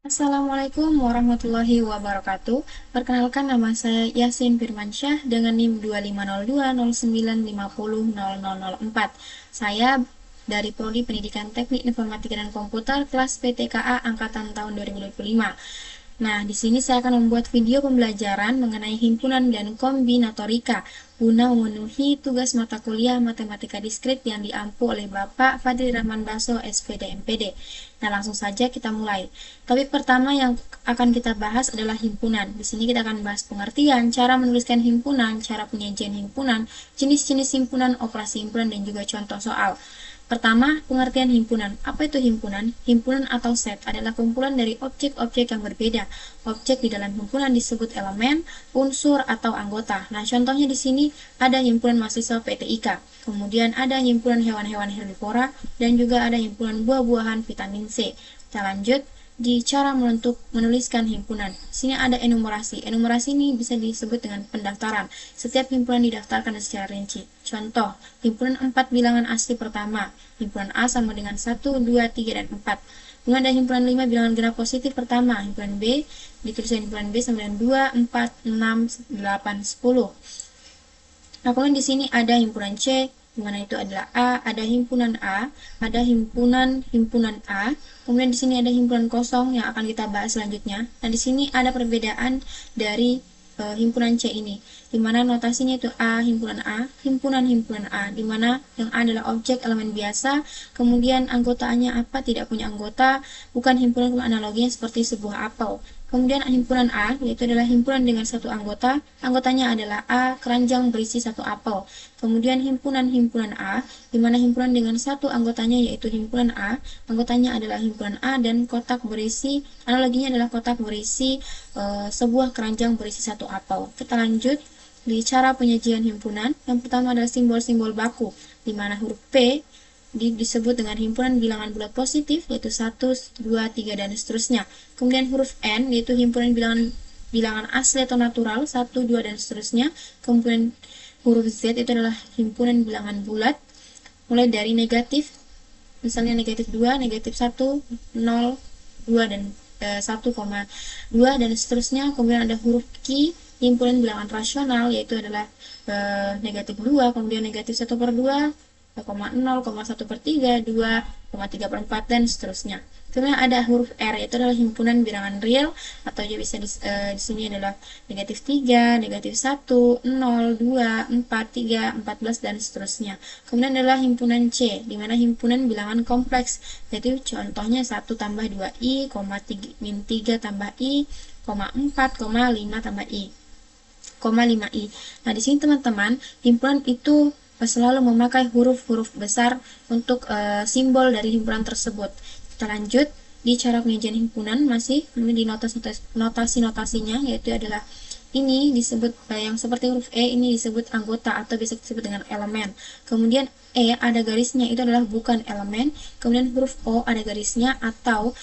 Assalamualaikum warahmatullahi wabarakatuh. Perkenalkan, nama saya Yasin Firmansyah dengan NIM 250209500004. Saya dari Prodi Pendidikan Teknik Informatika dan Komputer kelas PTKA angkatan tahun 2025. Nah, di sini saya akan membuat video pembelajaran mengenai himpunan dan kombinatorika guna memenuhi tugas mata kuliah Matematika Diskrit yang diampu oleh Bapak Fadli Rahman Baso, SPD MPD. Nah, langsung saja kita mulai. Topik pertama yang akan kita bahas adalah himpunan. Di sini kita akan bahas pengertian, cara menuliskan himpunan, cara penyajian himpunan, jenis-jenis himpunan, operasi himpunan, dan juga contoh soal. Pertama, pengertian himpunan. Apa itu himpunan? Himpunan atau set adalah kumpulan dari objek-objek yang berbeda. Objek di dalam himpunan disebut elemen, unsur, atau anggota. Nah, contohnya di sini ada himpunan mahasiswa PTIK, kemudian ada himpunan hewan-hewan herbivora, dan juga ada himpunan buah-buahan vitamin C. Kita lanjut di cara menuliskan himpunan. Sini ada enumerasi. Enumerasi ini bisa disebut dengan pendaftaran. Setiap himpunan didaftarkan secara rinci. Contoh, himpunan 4 bilangan asli pertama. Himpunan A sama dengan 1, 2, 3, dan 4. Kemudian ada himpunan 5 bilangan genap positif pertama. Himpunan B, dituliskan himpunan B sama dengan 2, 4, 6, 8, 10. Nah, kemudian di sini ada himpunan C, di mana itu adalah A, ada himpunan A, ada himpunan A. Kemudian di sini ada himpunan kosong yang akan kita bahas selanjutnya. Nah, di sini ada perbedaan dari himpunan C ini, di mana notasinya itu A, himpunan A, di mana yang A adalah objek elemen biasa, kemudian anggotaannya apa, tidak punya anggota, bukan himpunan, analoginya seperti sebuah apel. Kemudian himpunan A, yaitu adalah himpunan dengan satu anggota, anggotanya adalah A, keranjang berisi satu apel. Kemudian himpunan A, di mana himpunan dengan satu anggotanya yaitu himpunan A, anggotanya adalah himpunan A, dan kotak berisi, analoginya adalah kotak berisi sebuah keranjang berisi satu apel. Kita lanjut di cara penyajian himpunan. Yang pertama adalah simbol-simbol baku, di mana huruf P disebut dengan himpunan bilangan bulat positif, yaitu 1, 2, 3, dan seterusnya. Kemudian huruf N, yaitu himpunan bilangan asli atau natural, 1, 2, dan seterusnya. Kemudian huruf Z itu adalah himpunan bilangan bulat, mulai dari negatif, misalnya negatif 2, negatif 1, 0, 2, dan 1,2, dan seterusnya. Kemudian ada huruf Q, himpunan bilangan rasional, yaitu adalah negatif 2, kemudian negatif 1/2, 0,1/3, 2,3/4, dan seterusnya. Kemudian ada huruf R, yaitu adalah himpunan bilangan real, atau juga bisa di sini adalah negatif 3, negatif 1, 0, 2, 4, 3, 14, dan seterusnya. Kemudian adalah himpunan C, di mana himpunan bilangan kompleks, yaitu contohnya 1 tambah 2i, 3 tambah i, 4, 5 tambah i, 5i. Nah, di sini teman-teman, himpunan itu selalu memakai huruf-huruf besar untuk simbol dari himpunan tersebut. Kita lanjut di cara penyajian himpunan, masih di notasi-notasinya, yaitu adalah ini disebut yang seperti huruf E ini disebut anggota atau bisa disebut dengan elemen. Kemudian E ada garisnya, itu adalah bukan elemen. Kemudian huruf O ada garisnya atau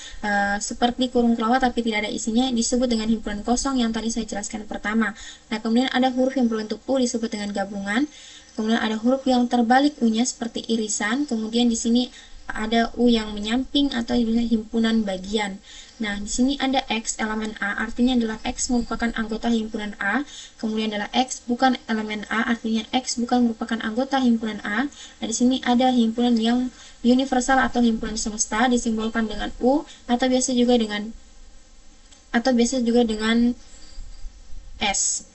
seperti kurung kelawar tapi tidak ada isinya, disebut dengan himpunan kosong yang tadi saya jelaskan pertama. Nah, kemudian ada huruf yang berbentuk U disebut dengan gabungan. Kemudian ada huruf yang terbalik U-nya seperti irisan. Kemudian di sini ada U yang menyamping atau himpunan bagian. Nah, di sini ada X elemen A, artinya adalah X merupakan anggota himpunan A. Kemudian adalah X bukan elemen A, artinya X bukan merupakan anggota himpunan A. Nah, di sini ada himpunan yang universal atau himpunan semesta disimbolkan dengan U, atau biasa juga dengan S.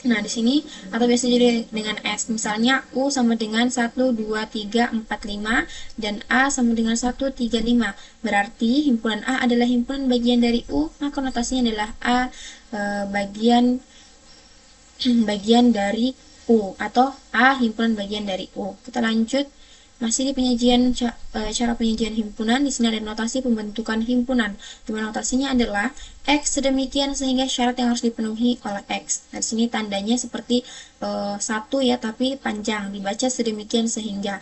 Nah, di sini atau biasa juga dengan S. Misalnya U sama dengan 1, 2, 3, 4, 5 dan A sama dengan 1, 3, 5. Berarti himpunan A adalah himpunan bagian dari U, maka notasinya adalah A bagian dari U, atau A himpunan bagian dari U. Kita lanjut masih di cara penyajian himpunan. Di sini ada notasi pembentukan himpunan, di mana notasinya adalah X sedemikian sehingga syarat yang harus dipenuhi oleh X. Nah, di sini tandanya seperti 1 ya, tapi panjang, dibaca sedemikian sehingga.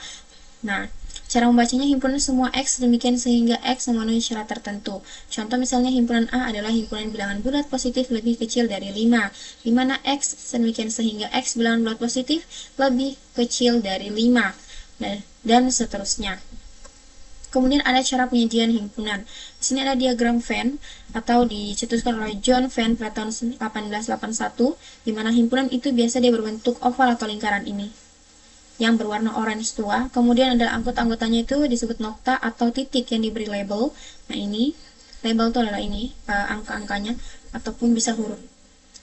Nah, cara membacanya himpunan semua X sedemikian sehingga X memenuhi syarat tertentu. Contoh misalnya himpunan A adalah himpunan bilangan bulat positif lebih kecil dari 5, di mana X sedemikian sehingga X bilangan bulat positif lebih kecil dari 5. Dan seterusnya. Kemudian ada cara penyajian himpunan. Di sini ada diagram Venn atau dicetuskan oleh John Venn pada tahun 1881, di mana himpunan itu biasa dia berbentuk oval atau lingkaran ini yang berwarna orange tua. Kemudian ada anggota-anggotanya itu disebut nokta atau titik yang diberi label. Nah, ini label itu adalah ini angka-angkanya ataupun bisa huruf.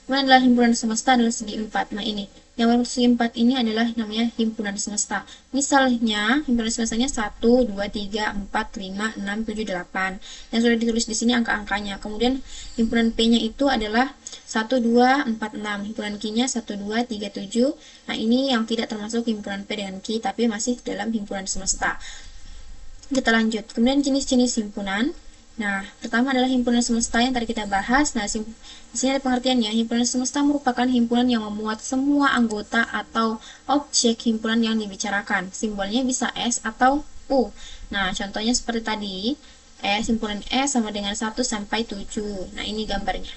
Kemudian adalah himpunan semesta adalah segi 4. Nah, ini yang berbentuk segi 4 ini adalah namanya himpunan semesta. Misalnya himpunan semestanya 1, 2, 3, 4, 5, 6, 7, 8. Yang sudah ditulis di sini angka-angkanya. Kemudian himpunan P-nya itu adalah 1, 2, 4, 6. Himpunan Q-nya 1, 2, 3, 7. Nah, ini yang tidak termasuk himpunan P dengan Q, tapi masih dalam himpunan semesta. Kita lanjut. Kemudian jenis-jenis himpunan. Nah, pertama adalah himpunan semesta yang tadi kita bahas. Nah, di sini ada pengertiannya. Himpunan semesta merupakan himpunan yang memuat semua anggota atau objek himpunan yang dibicarakan. Simbolnya bisa S atau U. Nah, contohnya seperti tadi. Himpunan S sama dengan 1 sampai 7. Nah, ini gambarnya.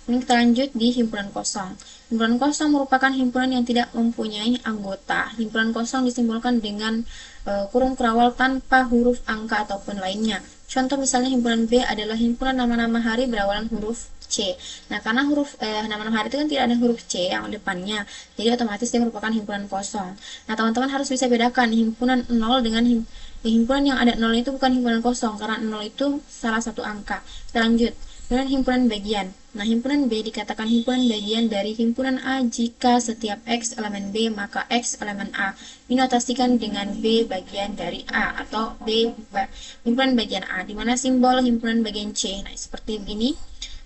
Kemudian kita lanjut di himpunan kosong. Himpunan kosong merupakan himpunan yang tidak mempunyai anggota. Himpunan kosong disimbolkan dengan kurung kerawal tanpa huruf angka ataupun lainnya. Contoh misalnya himpunan B adalah himpunan nama-nama hari berawalan huruf C. Nah, karena huruf nama-nama hari itu kan tidak ada huruf C yang depannya, jadi otomatis dia merupakan himpunan kosong. Nah, teman-teman harus bisa bedakan himpunan 0 dengan himpunan yang ada 0 itu bukan himpunan kosong, karena 0 itu salah satu angka. Kita lanjut. Kemudian himpunan bagian. Nah, himpunan B dikatakan himpunan bagian dari himpunan A jika setiap X elemen B maka X elemen A. Dinotasikan dengan B bagian dari A atau himpunan bagian A, di mana simbol himpunan bagian C. Nah, seperti begini.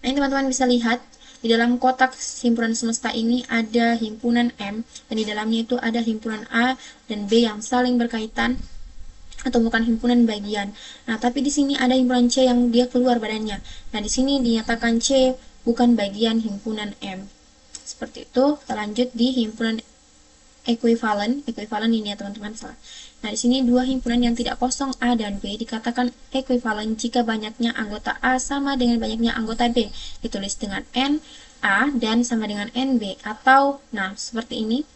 Nah, ini teman-teman bisa lihat di dalam kotak himpunan semesta ini ada himpunan M, dan di dalamnya itu ada himpunan A dan B yang saling berkaitan atau bukan himpunan bagian. Nah, tapi di sini ada himpunan C yang dia keluar badannya. Nah, di sini dinyatakan C bukan bagian himpunan M. Seperti itu. Kita lanjut di himpunan ekuivalen. Ekuivalen ini ya, teman-teman. Nah, di sini dua himpunan yang tidak kosong A dan B dikatakan ekuivalen jika banyaknya anggota A sama dengan banyaknya anggota B. Ditulis dengan N A dan sama dengan NB, atau nah seperti ini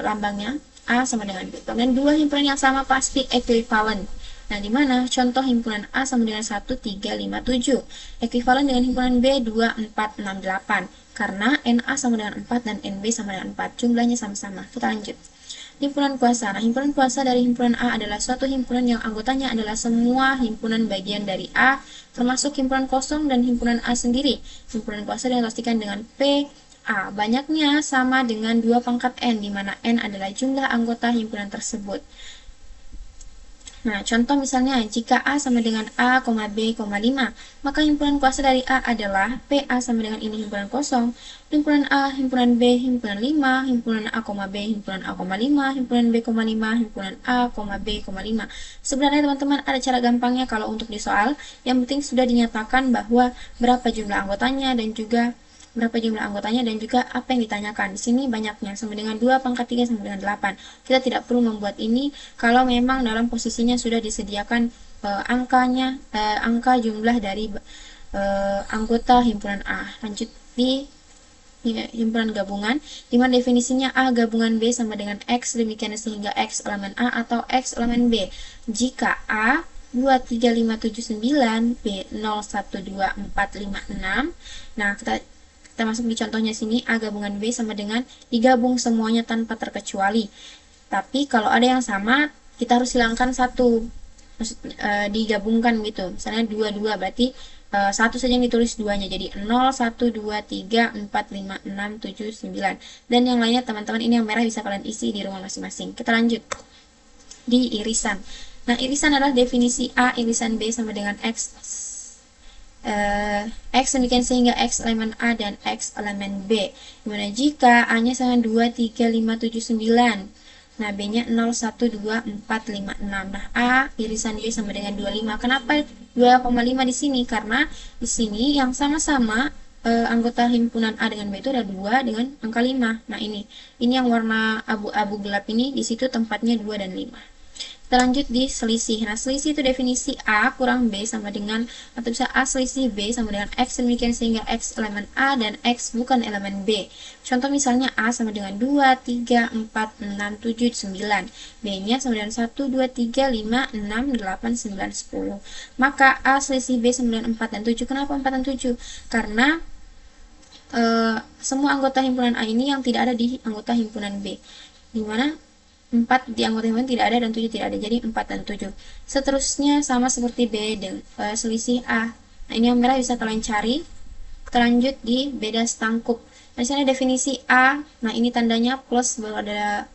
lambangnya. A sama dengan B. Kemudian dua himpunan yang sama pasti ekuivalen. Nah, di mana contoh himpunan A sama dengan 1, 3, 5, 7. Ekuivalen dengan himpunan B 2, 4, 6, 8. Karena NA sama dengan 4 dan NB sama dengan 4. Jumlahnya sama-sama. Kita lanjut. Himpunan kuasa. Nah, himpunan kuasa dari himpunan A adalah suatu himpunan yang anggotanya adalah semua himpunan bagian dari A, termasuk himpunan kosong dan himpunan A sendiri. Himpunan kuasa dipastikan dengan P A. Banyaknya sama dengan 2 pangkat N, di mana N adalah jumlah anggota himpunan tersebut. Nah, contoh misalnya, jika A sama dengan A, B, 5, maka himpunan kuasa dari A adalah PA sama dengan ini himpunan kosong, himpunan A, himpunan B, himpunan 5, himpunan A, B, himpunan A, 5, himpunan B, 5, himpunan A, B, 5. Sebenarnya teman-teman ada cara gampangnya kalau untuk di soal, yang penting sudah dinyatakan bahwa berapa jumlah anggotanya dan juga apa yang ditanyakan. Di sini banyaknya sama dengan 2 pangkat 3 sama dengan 8. Kita tidak perlu membuat ini kalau memang dalam posisinya sudah disediakan angka jumlah dari anggota himpunan A. Lanjut di himpunan gabungan, di mana definisinya A gabungan B sama dengan X, demikian sehingga X elemen A atau X elemen B. Jika A 2, 3, 5, 7, 9, B 0, 1, 2, 4, 5, 6. Nah, kita masuk di contohnya sini, A gabungan B sama dengan digabung semuanya tanpa terkecuali. Tapi kalau ada yang sama, kita harus hilangkan satu, digabungkan gitu. Misalnya 2, 2, berarti satu saja yang ditulis duanya, jadi 0, 1, 2, 3, 4, 5, 6, 7, 9. Dan yang lainnya teman-teman, ini yang merah bisa kalian isi di rumah masing-masing. Kita lanjut di irisan. Nah, irisan adalah definisi A irisan B sama dengan X demikian sehingga X elemen A dan X elemen B. Dimana jika A-nya sama 2, 3, 5, 7, 9. Nah, B-nya 0, 1, 2, 4, 5, 6. Nah, A irisan B sama dengan 25. Kenapa 2,5 di sini? Karena di sini yang sama-sama anggota himpunan A dengan B itu ada 2 dengan angka 5. Nah, ini yang warna abu-abu gelap ini, di situ tempatnya 2 dan 5. Kita lanjut di selisih. Nah, selisih itu definisi A kurang B sama dengan, atau bisa A selisih B sama dengan X, demikian sehingga X elemen A dan X bukan elemen B. Contoh misalnya A sama dengan 2, 3, 4, 6, 7, 9. B-nya sama dengan 1, 2, 3, 5, 6, 8, 9, 10. Maka A selisih B sama dengan 4 dan 7. Kenapa 4 dan 7? Karena semua anggota himpunan A ini yang tidak ada di anggota himpunan B. Dimana 4 di anggota himpunan tidak ada dan 7 tidak ada, jadi 4 dan 7. Seterusnya sama seperti B dengan selisih A. Nah, ini yang merah bisa kalian cari. Kita lanjut di beda setangkup. Nah, di sana definisi A. Nah, ini tandanya plus, baru ada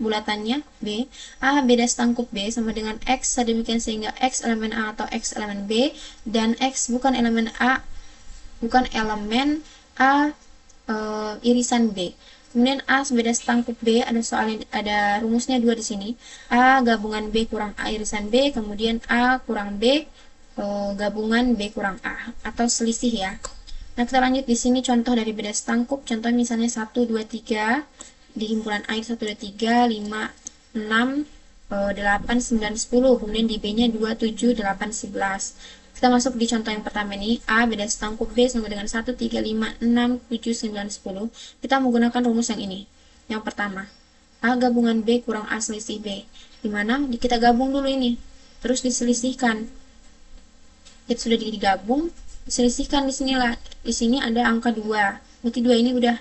bulatannya B. A beda setangkup B sama dengan X, demikian sehingga X elemen A atau X elemen B dan X bukan elemen A, bukan elemen A irisan B. Kemudian A beda setangkup B, ada rumusnya 2 di sini. A gabungan B kurang A irisan B, kemudian A kurang B gabungan B kurang A, atau selisih ya. Nah, kita lanjut di sini contoh dari beda setangkup. Contoh misalnya 1, 2, 3 di himpunan A 1, 2, 3, 5, 6, 8, 9, 10. Kemudian di B-nya 2, 7, 8, 11. Kita masuk di contoh yang pertama ini. A beda setangkup B sama dengan 1, 3, 5, 6, 7, 9, 10. Kita menggunakan rumus yang ini. Yang pertama, A gabungan B kurang A selisih B. Dimana kita gabung dulu ini, terus diselisihkan. Itu sudah digabung, diselisihkan di sinilah. Di sini ada angka 2. Berarti 2 ini udah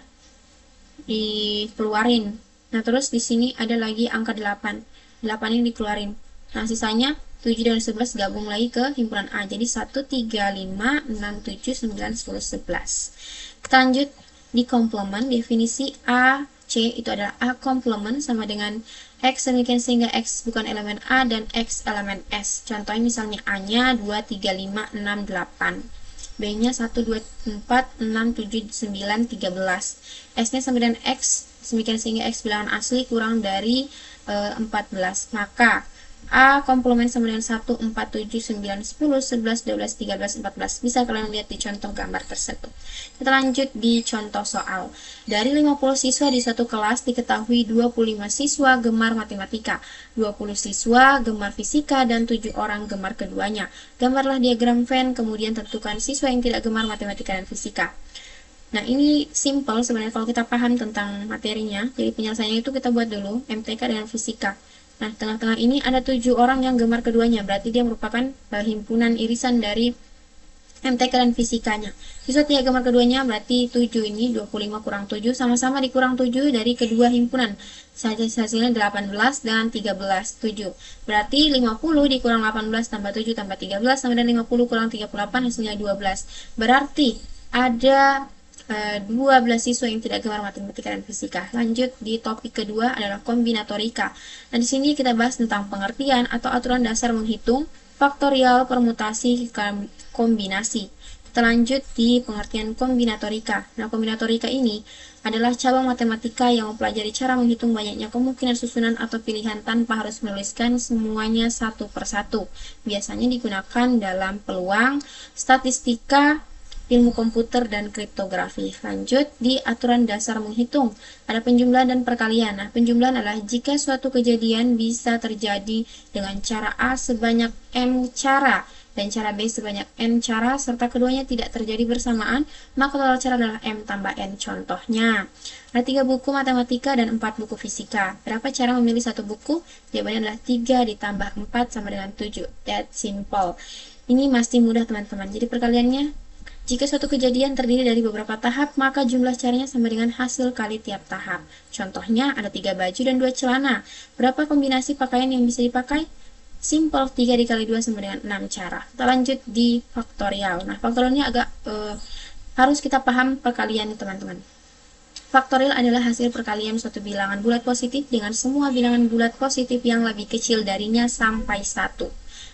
dikeluarin. Nah, terus di sini ada lagi angka 8. 8 ini dikeluarin. Nah, sisanya 7 dan 11 gabung lagi ke himpunan A. Jadi 1, 3, 5, 6, 7, 9, 10, 11. Kita lanjut di komplement. Definisi A, C itu adalah A komplement sama dengan X, demikian sehingga X bukan elemen A dan X elemen S. Contohnya misalnya A-nya 2, 3, 5, 6, 8. B-nya 1, 2, 4, 6, 7, 9, 13. S-nya sama dengan X, demikian sehingga X bilangan asli kurang dari 14. Maka A komplement sama dengan 1, 4, 7, 9, 10, 11, 12, 13, 14. Bisa kalian lihat di contoh gambar tersebut. Kita lanjut di contoh soal. Dari 50 siswa di satu kelas diketahui 25 siswa gemar matematika, 20 siswa gemar fisika, dan 7 orang gemar keduanya. Gambarlah diagram Venn, kemudian tentukan siswa yang tidak gemar matematika dan fisika. Nah, ini simple sebenarnya kalau kita paham tentang materinya. Jadi penyelesaiannya itu kita buat dulu MTK dengan fisika. Nah, tengah-tengah ini ada 7 orang yang gemar keduanya, berarti dia merupakan himpunan irisan dari MTK dan fisikanya. Siswa tidak gemar keduanya, berarti 7 ini 25 kurang 7, sama-sama dikurang 7 dari kedua himpunan. Hasilnya 18 dan 13, 7. Berarti 50 dikurang 18 tambah 7 tambah 13, sama dengan 50 kurang 38, hasilnya 12. Berarti ada 12 siswa yang tidak gemar matematika dan fisika. Lanjut di topik kedua adalah kombinatorika. Nah, di sini kita bahas tentang pengertian atau aturan dasar menghitung, faktorial, permutasi, kombinasi. Kita lanjut di pengertian kombinatorika. Nah, kombinatorika ini adalah cabang matematika yang mempelajari cara menghitung banyaknya kemungkinan susunan atau pilihan tanpa harus menuliskan semuanya satu persatu. Biasanya digunakan dalam peluang, statistika, ilmu komputer, dan kriptografi. Lanjut di aturan dasar menghitung. Ada penjumlahan dan perkalian. Nah, penjumlahan adalah jika suatu kejadian bisa terjadi dengan cara A sebanyak M cara dan cara B sebanyak N cara, serta keduanya tidak terjadi bersamaan, maka total cara adalah M tambah N. Contohnya, ada 3 buku matematika dan 4 buku fisika. Berapa cara memilih satu buku? Jawabannya adalah 3 ditambah 4 sama dengan 7. That simple. Ini masih mudah teman-teman. Jadi perkaliannya, jika suatu kejadian terdiri dari beberapa tahap, maka jumlah caranya sama dengan hasil kali tiap tahap. Contohnya, ada 3 baju dan 2 celana. Berapa kombinasi pakaian yang bisa dipakai? Simple, 3 dikali 2 sama dengan 6 cara. Kita lanjut di faktorial. Nah, faktorialnya agak harus kita paham perkalian teman-teman. Faktorial adalah hasil perkalian suatu bilangan bulat positif dengan semua bilangan bulat positif yang lebih kecil darinya sampai 1.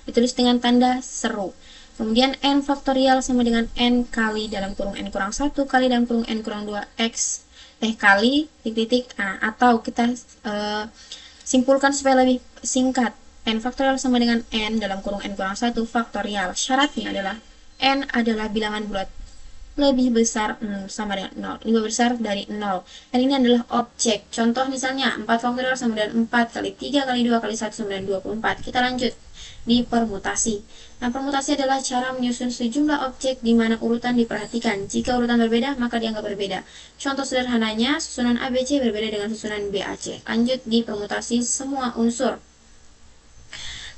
Ditulis dengan tanda seru. Kemudian n faktorial sama dengan n kali dalam kurung n kurang 1 kali dalam kurung n kurang 2 x kali titik-titik. Nah, atau kita simpulkan supaya lebih singkat. N faktorial sama dengan n dalam kurung n kurang 1 faktorial. Syaratnya adalah n adalah bilangan bulat lebih besar sama dengan 0, lebih besar dari 0. Dan ini adalah objek. Contoh misalnya 4 faktorial sama dengan 4 kali 3 kali 2 kali 1 sama dengan 24. Kita lanjut di permutasi. Nah, permutasi adalah cara menyusun sejumlah objek di mana urutan diperhatikan. Jika urutan berbeda, maka dianggap berbeda. Contoh sederhananya, susunan ABC berbeda dengan susunan BAC. Lanjut di permutasi semua unsur.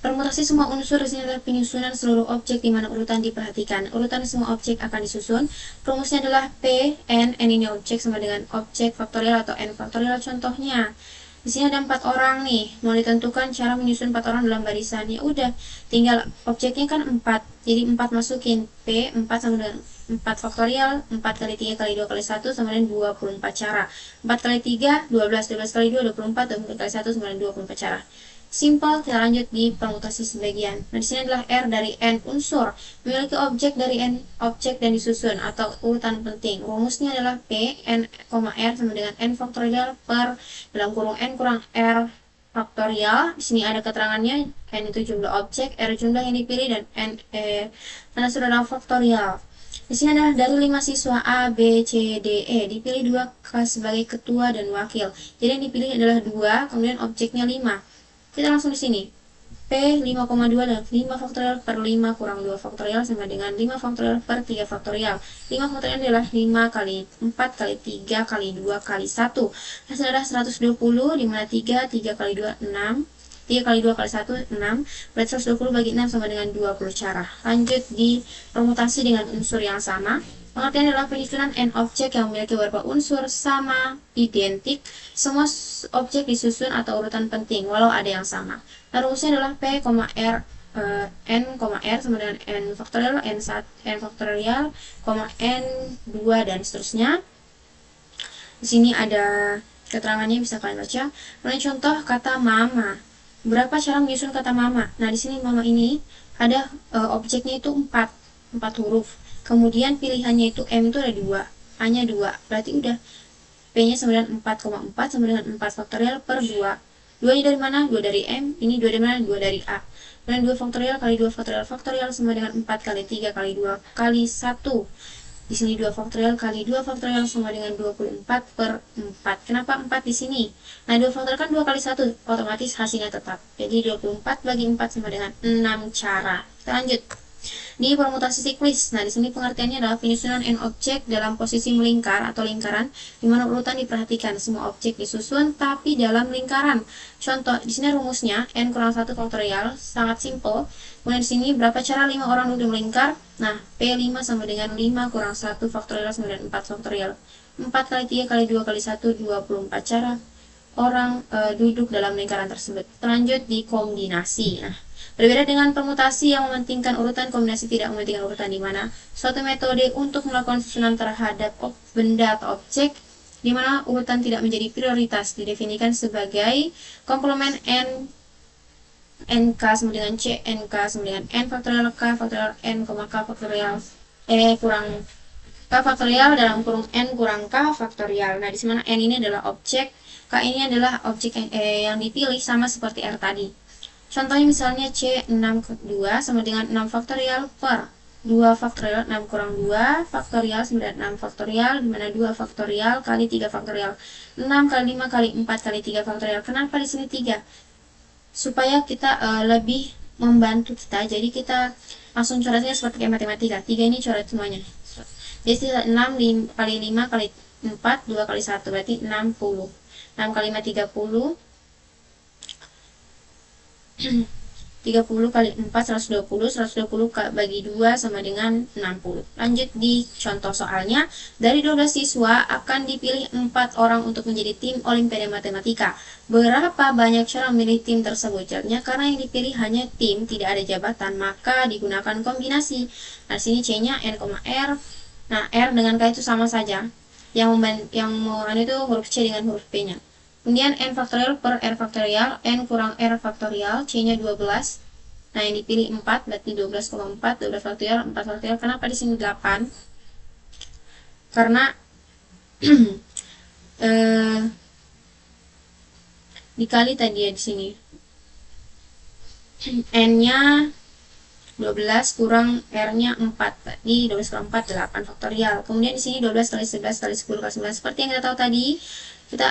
Permutasi semua unsur di sini adalah penyusunan seluruh objek di mana urutan diperhatikan. Urutan semua objek akan disusun. Rumusnya adalah P, N ini objek sama dengan objek faktorial atau N faktorial. Contohnya, di sini ada 4 orang nih. Mau ditentukan cara menyusun 4 orang dalam barisan. Ya udah, tinggal objeknya kan 4. Jadi 4 masukin P, 4 sama dengan 4 faktorial, 4 kali 3 kali 2 kali 1 sama dengan 24 cara. 4 kali 3, 12, 12 kali 2, 24, 24 kali 1 sama dengan 24 cara. Simple, kita lanjut di permutasi sebagian. Nah, di sini adalah R dari N unsur, memiliki objek dari N objek dan disusun atau urutan penting. Rumusnya adalah P, N, R sama dengan N faktorial per dalam kurung N kurang R faktorial. Di sini ada keterangannya, N itu jumlah objek, R jumlah yang dipilih, dan N tanda saudara faktorial. Di sini adalah dari 5 siswa A, B, C, D, E. Dipilih 2 sebagai ketua dan wakil. Jadi yang dipilih adalah 2, kemudian objeknya 5. Kita langsung di sini. P 5,2 dan 5 faktorial per 5 kurang 2 faktorial sama dengan 5 faktorial per 3 faktorial. 5 faktorial adalah 5 kali 4 kali 3 kali 2 kali 1. Hasilnya adalah 120, dimana 3 kali 2, 6. 3 kali 2 kali 1, 6. Berarti 120 bagi 6 sama dengan 20 cara. Lanjut di permutasi dengan unsur yang sama. Pengertian adalah penyusunan N objek yang memiliki beberapa unsur sama, identik. Semua objek disusun atau urutan penting, walau ada yang sama. Nah, rumusnya adalah P, R, N, R sama dengan N faktorial, N faktorial, N2, dan seterusnya. Di sini ada keterangannya, bisa kalian baca. Mulai contoh kata mama. Berapa cara menyusun kata mama? Nah, di sini mama ini ada objeknya itu 4 huruf. Kemudian pilihannya itu M itu ada 2, A-nya 2. Berarti udah P-nya sama dengan 4,4 sama dengan 4 faktorial per 2. 2-nya dari mana? 2 dari M. Ini 2 dari mana? 2 dari A. Dan 2 faktorial kali 2 faktorial sama dengan 4 kali 3 kali 2 kali 1. Di sini 2 faktorial kali 2 faktorial sama dengan 24 per 4. Kenapa 4 di sini? Nah, 2 faktorial kan 2 kali 1, otomatis hasilnya tetap. Jadi 24 bagi 4 sama dengan 6 cara. Kita lanjut di permutasi siklis. Nah, di sini pengertiannya adalah penyusunan N objek dalam posisi melingkar atau lingkaran, di mana urutan diperhatikan. Semua objek disusun tapi dalam lingkaran. Contoh, di sini rumusnya N kurang 1 faktorial, sangat simple. Kemudian di sini berapa cara 5 orang duduk melingkar? Nah, P5 sama dengan 5 kurang 1 faktorial sama dengan 4 faktorial. 4 kali 3 kali 2 kali 1, 24 cara orang duduk dalam lingkaran tersebut. Lanjut di kombinasi. Nah, berbeda dengan permutasi yang mementingkan urutan, kombinasi tidak mementingkan urutan, di mana suatu metode untuk melakukan susunan terhadap benda atau objek di mana urutan tidak menjadi prioritas didefinisikan sebagai komplement NK sama dengan C, NK sama dengan N faktorial K faktorial N, K faktorial E kurang K faktorial dalam kurung N kurang K faktorial. Nah, di mana N ini adalah objek, K ini adalah objek yang dipilih sama seperti R tadi. Contohnya misalnya C 6,2 sama dengan 6 faktorial per 2 faktorial 6 kurang 2 faktorial 96 faktorial, dimana 2 faktorial kali 3 faktorial 6 kali 5 kali 4 kali 3 faktorial. Kenapa di sini 3? Supaya kita lebih membantu kita, jadi kita langsung coretnya seperti kayak matematika. 3 ini coret semuanya. Jadi 6 kali 5 kali 4, 2 kali 1 berarti 60. 6 kali 5 30. 30 kali 4 120, 120 bagi 2 sama dengan 60. Lanjut di contoh soalnya, dari 12 siswa akan dipilih 4 orang untuk menjadi tim Olimpiade Matematika. Berapa banyak cara memilih tim tersebut? Jawabnya, karena yang dipilih hanya tim, tidak ada jabatan, maka digunakan kombinasi. Nah, sini C-nya N, R. Nah, R dengan K itu sama saja. Yang itu huruf C dengan huruf P-nya. Kemudian N faktorial per R faktorial, N kurang R faktorial, C-nya 12. Nah, yang dipilih 4, berarti 12,4, 12 faktorial, 4 faktorial. Kenapa di sini 8? Karena dikali tadi ya di sini. N-nya 12 kurang R-nya 4. Tadi 12 kurang 4, 8 faktorial. Kemudian di sini 12 kali 11 kali 10 kali 9. Seperti yang kita tahu tadi, kita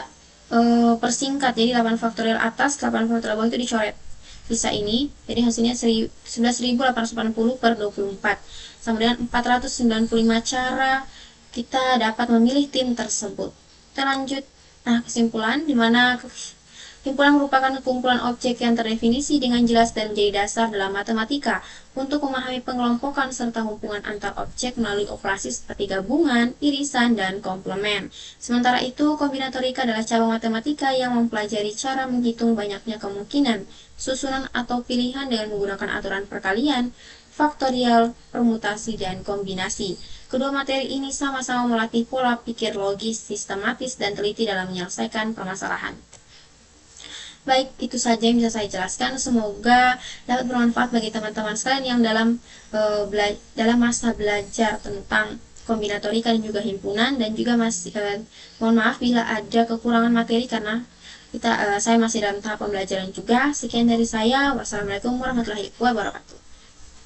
persingkat. Jadi 8 faktorial atas, 8 faktorial bawah itu dicoret. Sisa ini, jadi hasilnya 11.880 per 24. Sama dengan 495 cara kita dapat memilih tim tersebut. Kita lanjut. Nah, kesimpulan, dimana kesimpulan merupakan kumpulan objek yang terdefinisi dengan jelas dan menjadi dasar dalam matematika untuk memahami pengelompokan serta hubungan antar objek melalui operasi seperti gabungan, irisan, dan komplement. Sementara itu, kombinatorika adalah cabang matematika yang mempelajari cara menghitung banyaknya kemungkinan, susunan atau pilihan dengan menggunakan aturan perkalian, faktorial, permutasi, dan kombinasi. Kedua materi ini sama-sama melatih pola pikir logis, sistematis, dan teliti dalam menyelesaikan permasalahan. Baik, itu saja yang bisa saya jelaskan. Semoga dapat bermanfaat bagi teman-teman sekalian yang dalam masa belajar tentang kombinatorika dan juga himpunan, dan juga mohon maaf bila ada kekurangan materi karena saya masih dalam tahap pembelajaran juga. Sekian dari saya. Wassalamualaikum warahmatullahi wabarakatuh.